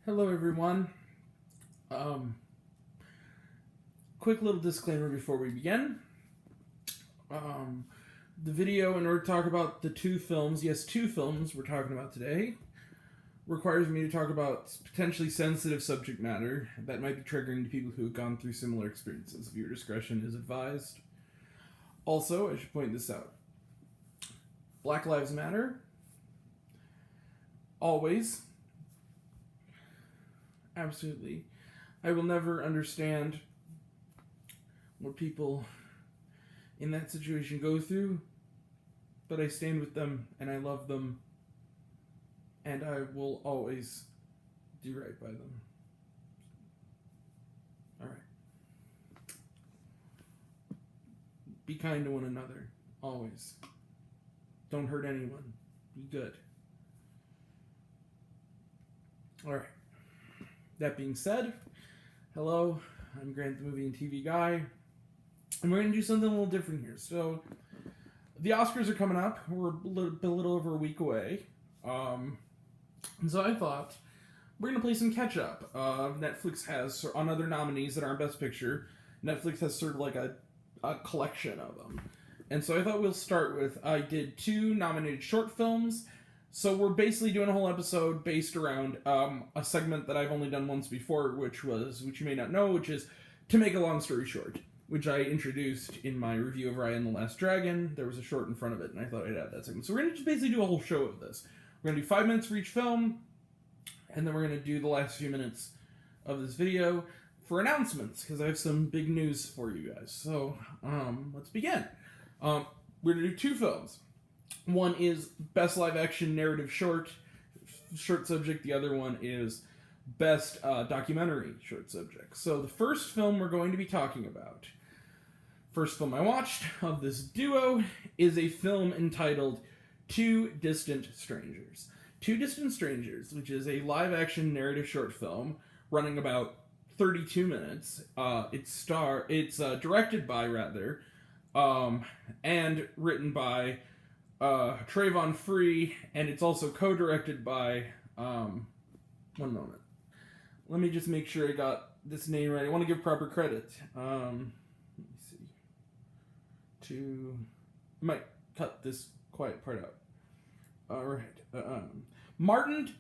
Hello, everyone. Quick little disclaimer before we begin. The video, in order to talk about the two films we're talking about today, requires me to talk about potentially sensitive subject matter that might be triggering to people who have gone through similar experiences. Viewer discretion is advised. Also, I should point this out. Black Lives Matter. Always. Absolutely. I will never understand what people in that situation go through, but I stand with them and I love them, and I will always do right by them. Alright. Be kind to one another. Always. Don't hurt anyone. Be good. Alright. That being said, hello, I'm Grant, the movie and TV guy, and we're going to do something a little different here. So, the Oscars are coming up. We're a little over a week away. And so I thought, we're going to play some catch-up. Netflix has, on other nominees that aren't Best Picture, Netflix has sort of like a collection of them. And so I thought we'll start with, I did 2 nominated short films. So we're basically doing a whole episode based around a segment that I've only done once before, which you may not know, which is To Make a Long Story Short, which I introduced in my review of Raya and the Last Dragon. There was a short in front of it, and I thought I'd add that segment. So we're going to just basically do a whole show of this. We're going to do 5 minutes for each film, and then we're going to do the last few minutes of this video for announcements, because I have some big news for you guys. So let's begin. We're going to do 2 films. One is Best Live Action Narrative Short Subject. The other one is Best Documentary Short Subject. So the first film we're going to be talking about, first film I watched of this duo, is a film entitled Two Distant Strangers. Two Distant Strangers, which is a live action narrative short film running about 32 minutes. It's directed by, and written by Trayvon Free, and it's also co-directed by, one moment. Let me just make sure I got this name right. I want to give proper credit. Let me see. I might cut this quiet part out. Alright. Martin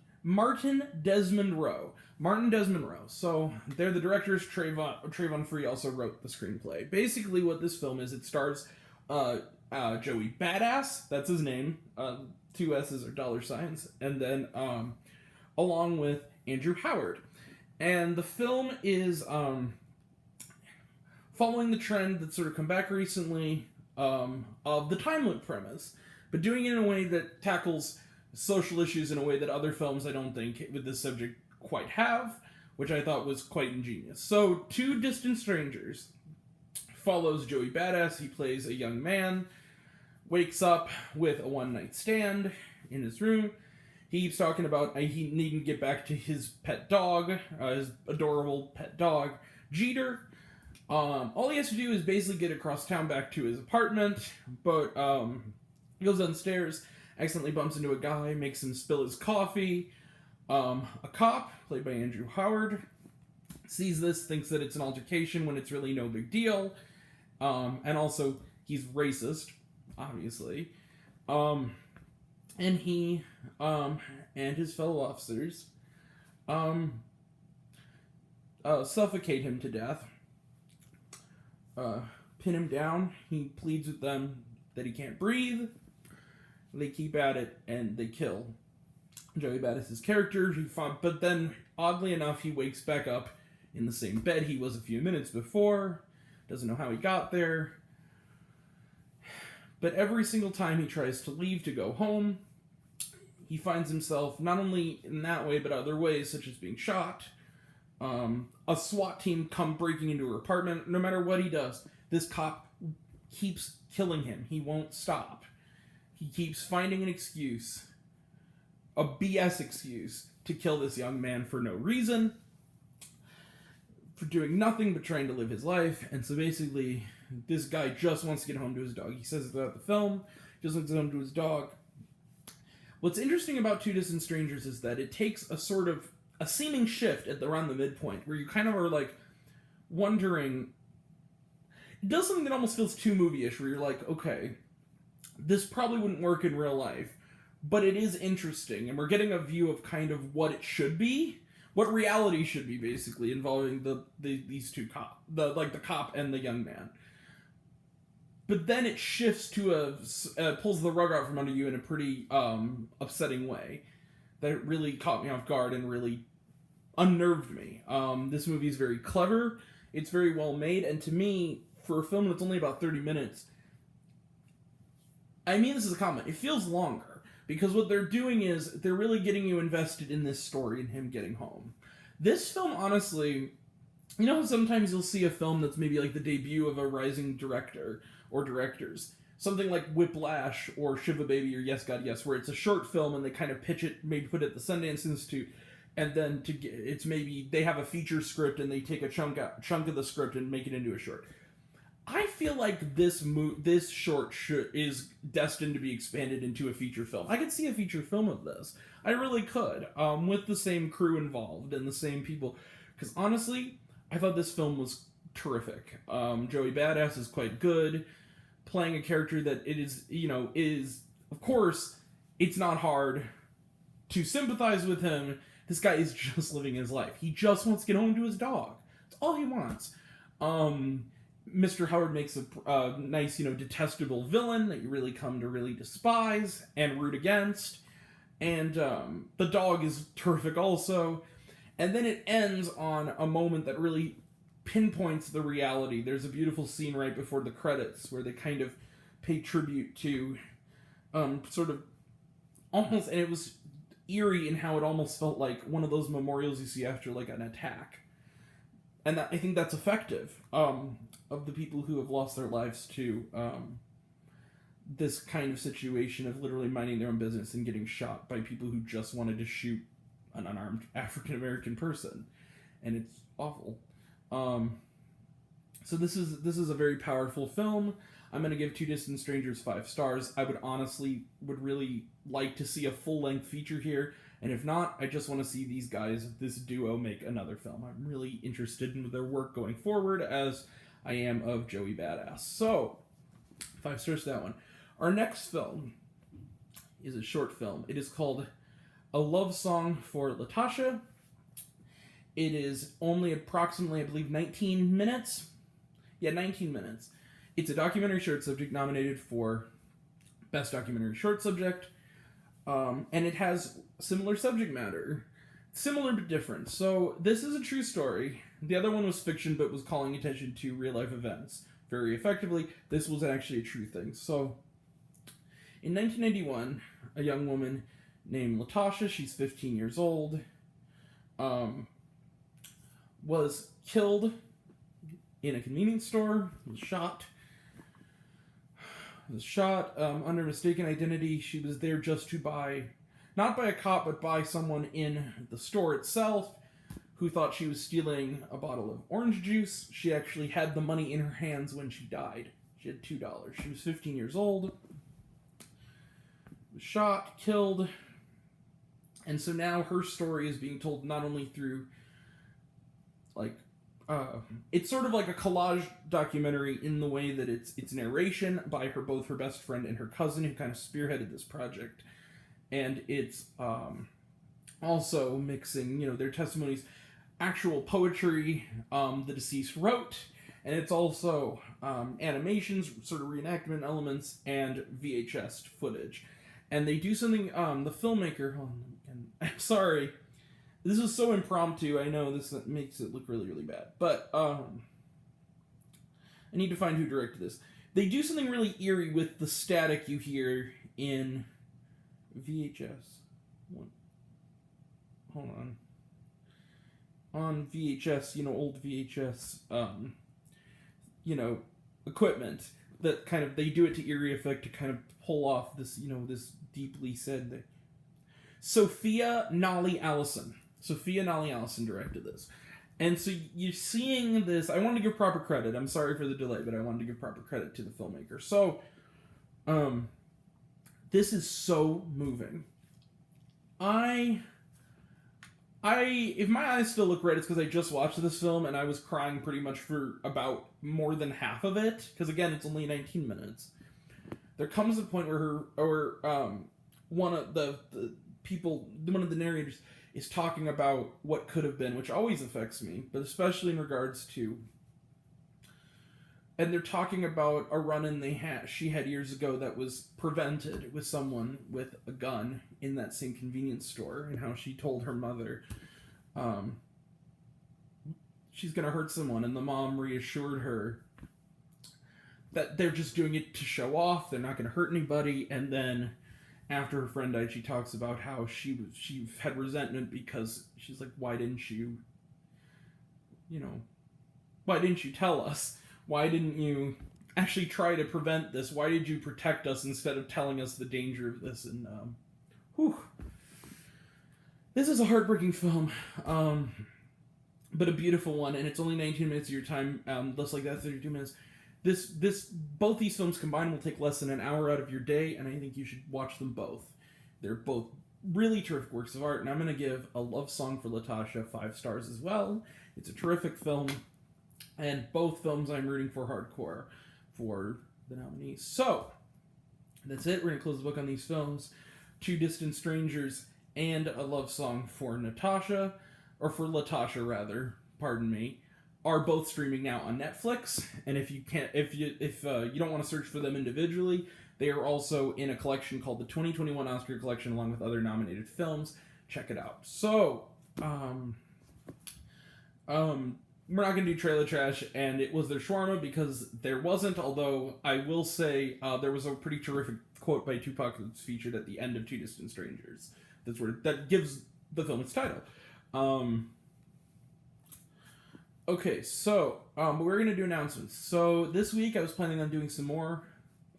Desmond Rowe. Martin Desmond Rowe. So, they're the directors. Trayvon Free also wrote the screenplay. Basically, what this film is, it stars, Joey Badass, that's his name, 2 S's are dollar signs, and then, along with Andrew Howard. And the film is, following the trend that's sort of come back recently, of the time loop premise, but doing it in a way that tackles social issues in a way that other films I don't think with this subject quite have, which I thought was quite ingenious. So, Two Distant Strangers follows Joey Badass. He plays a young man, wakes up with a one-night stand in his room. He keeps talking about he needing to get back to his pet dog, his adorable pet dog, Jeter. All he has to do is basically get across town back to his apartment, but he goes downstairs, accidentally bumps into a guy, makes him spill his coffee. A cop, played by Andrew Howard, sees this, thinks that it's an altercation when it's really no big deal. And also, he's racist, obviously. And he, and his fellow officers, suffocate him to death. Pin him down. He pleads with them that he can't breathe. They keep at it, and they kill Joey Badass' character. But then, oddly enough, he wakes back up in the same bed he was a few minutes before. Doesn't know how he got there. But every single time he tries to leave to go home, he finds himself not only in that way, but other ways, such as being shot. A SWAT team come breaking into her apartment. No matter what he does, this cop keeps killing him. He won't stop. He keeps finding an excuse, a BS excuse, to kill this young man for no reason, for doing nothing but trying to live his life. And so basically, this guy just wants to get home to his dog. He says it throughout the film. He just wants to get home to his dog. What's interesting about Two Distant Strangers is that it takes a sort of a seeming shift around the midpoint where you kind of are like wondering. It does something that almost feels too movie-ish, where you're like, okay, this probably wouldn't work in real life, but it is interesting, and we're getting a view of kind of what it should be, what reality should be, basically, involving these two the cop and the young man. But then it shifts to pulls the rug out from under you in a pretty upsetting way that it really caught me off guard and really unnerved me. This movie is very clever, it's very well made, and to me, for a film that's only about 30 minutes, I mean this is a comment, it feels longer, because what they're doing is, they're really getting you invested in this story and him getting home. This film, honestly, you know how sometimes you'll see a film that's maybe like the debut of a rising director, or directors, something like Whiplash, or Shiva Baby, or Yes God Yes, where it's a short film and they kind of pitch it, maybe put it at the Sundance Institute, and then it's maybe, they have a feature script and they take a chunk of the script and make it into a short. I feel like this short is destined to be expanded into a feature film. I could see a feature film of this. I really could, with the same crew involved and the same people. Because honestly, I thought this film was terrific. Joey Badass is quite good, playing a character that is, of course, it's not hard to sympathize with him. This guy is just living his life. He just wants to get home to his dog. That's all he wants. Mr. Howard makes a nice, detestable villain that you really come to really despise and root against. And the dog is terrific also. And then it ends on a moment that really pinpoints the reality. There's a beautiful scene right before the credits where they kind of pay tribute to sort of almost, and it was eerie in how it almost felt like one of those memorials you see after like an attack. And I think that's effective, of the people who have lost their lives to this kind of situation of literally minding their own business and getting shot by people who just wanted to shoot an unarmed African-American person. And it's awful. So this is a very powerful film. I'm going to give Two Distant Strangers 5 stars. I would really like to see a full-length feature here. And if not, I just want to see these guys, this duo, make another film. I'm really interested in their work going forward, as I am of Joey Badass. So, 5 stars to that one. Our next film is a short film. It is called A Love Song for Latasha. It is only approximately, I believe, 19 minutes. Yeah, 19 minutes. It's a documentary short subject nominated for Best Documentary Short Subject. And it has similar subject matter. Similar but different. So, this is a true story. The other one was fiction, but was calling attention to real-life events very effectively. This was actually a true thing. So, in 1991, a young woman named Latasha, she's 15 years old, was killed in a convenience store, was shot under mistaken identity. She was there just to buy, not by a cop, but by someone in the store itself who thought she was stealing a bottle of orange juice. She actually had the money in her hands when she died. She had $2. She was 15 years old, was shot, killed, and so now her story is being told not only through, it's sort of like a collage documentary in the way that it's narration by both her best friend and her cousin who kind of spearheaded this project, and it's also mixing, their testimonies, actual poetry the deceased wrote, and it's also animations, sort of reenactment elements, and VHS footage. And they do something, the filmmaker, and I'm sorry, this is so impromptu, I know this makes it look really, really bad, but I need to find who directed this. They do something really eerie with the static you hear in VHS. Hold on. On VHS, old VHS, equipment that kind of, they do it to eerie effect to kind of pull off this, this deeply said thing. Sophia Nolly Allison directed this. And so you're seeing this, I wanted to give proper credit, I'm sorry for the delay, but I wanted to give proper credit to the filmmaker. So, this is so moving. I If my eyes still look red, it's because I just watched this film and I was crying pretty much for about more than half of it. Because again, it's only 19 minutes. There comes a point where one of the people, one of the narrators, is talking about what could have been, which always affects me, but especially in regards to. And they're talking about a run-in she had years ago that was prevented with someone with a gun in that same convenience store, and how she told her mother she's going to hurt someone, and the mom reassured her that they're just doing it to show off, they're not going to hurt anybody. And then after her friend died, she talks about how she had resentment because she's like, why didn't you tell us? Why didn't you actually try to prevent this? Why did you protect us instead of telling us the danger of this? And, this is a heartbreaking film, but a beautiful one, and it's only 19 minutes of your time, less like that, 32 minutes. Both these films combined will take less than an hour out of your day, and I think you should watch them both. They're both really terrific works of art, and I'm going to give A Love Song for Latasha 5 stars as well. It's a terrific film. And both films I'm rooting for hardcore for the nominees. So, that's it. We're going to close the book on these films. Two Distant Strangers and A Love Song for Natasha, or for Latasha rather, pardon me, are both streaming now on Netflix. And if you don't want to search for them individually, they are also in a collection called the 2021 Oscar Collection along with other nominated films. Check it out. So, we're not going to do trailer trash, and it was their shawarma because there wasn't, although I will say there was a pretty terrific quote by Tupac that's featured at the end of Two Distant Strangers. That gives the film its title. Okay, so we're going to do announcements. So this week I was planning on doing some more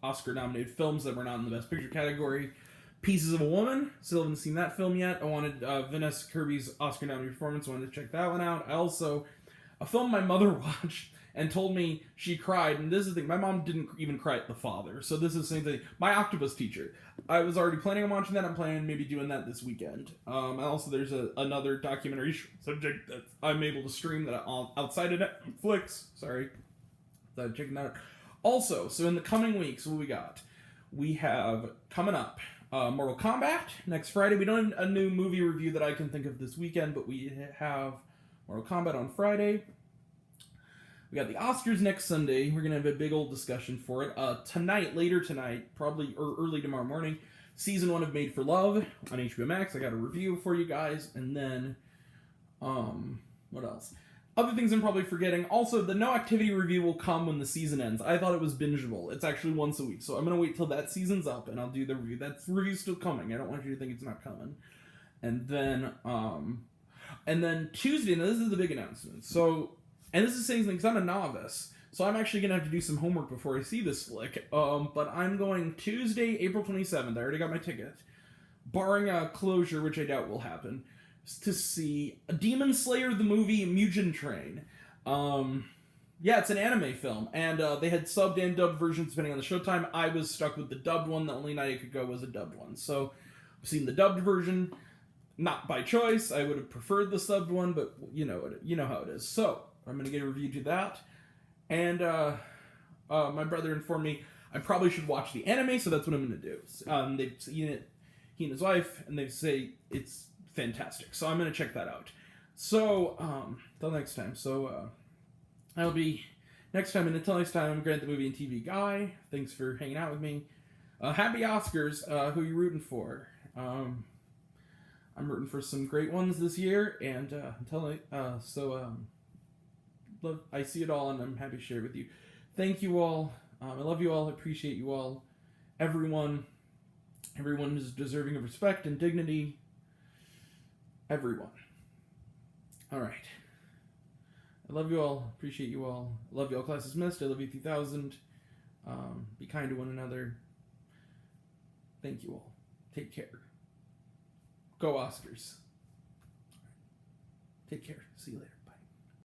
Oscar-nominated films that were not in the Best Picture category. Pieces of a Woman, still haven't seen that film yet. I wanted Vanessa Kirby's Oscar-nominated performance, I wanted to check that one out. I also... a film my mother watched and told me she cried, and this is the thing, my mom didn't even cry at The Father, so this is the same thing. My Octopus Teacher. I was already planning on watching that, I'm planning on maybe doing that this weekend. And also there's another documentary subject that I'm able to stream that outside of Netflix. Sorry. So checking that out. Also, so in the coming weeks, what we got? We have, coming up, Mortal Kombat next Friday. We don't have a new movie review that I can think of this weekend, but we have Mortal Kombat on Friday. We got the Oscars next Sunday. We're going to have a big old discussion for it. Later tonight, probably or early tomorrow morning, Season 1 of Made for Love on HBO Max. I got a review for you guys. And then, what else? Other things I'm probably forgetting. Also, the No Activity review will come when the season ends. I thought it was bingeable. It's actually once a week. So I'm going to wait till that season's up and I'll do the review. That review's still coming. I don't want you to think it's not coming. And then Tuesday, now this is the big announcement. So, and this is saying something because I'm a novice. So I'm actually going to have to do some homework before I see this flick. But I'm going Tuesday, April 27th. I already got my ticket. Barring a closure, which I doubt will happen, to see Demon Slayer the movie Mugen Train. Yeah, it's an anime film. And they had subbed and dubbed versions depending on the showtime. I was stuck with the dubbed one. The only night I could go was a dubbed one. So I've seen the dubbed version. Not by choice. I would have preferred the subbed one, but you know how it is. So I'm going to get a review to that. And my brother informed me I probably should watch the anime, so that's what I'm going to do. They've seen it, he and his wife, and they say it's fantastic. So I'm going to check that out. So, until next time. So, I'll be next time, and until next time, I'm Grant the Movie and TV Guy. Thanks for hanging out with me. Happy Oscars. Who are you rooting for? I'm rooting for some great ones this year, and I see it all, and I'm happy to share it with you. Thank you all. I love you all. I appreciate you all. Everyone is deserving of respect and dignity. Everyone. All right. I love you all. Appreciate you all. I love you all. Class dismissed. I love you 3000. Be kind to one another. Thank you all. Take care. Go Oscars. Take care. See you later.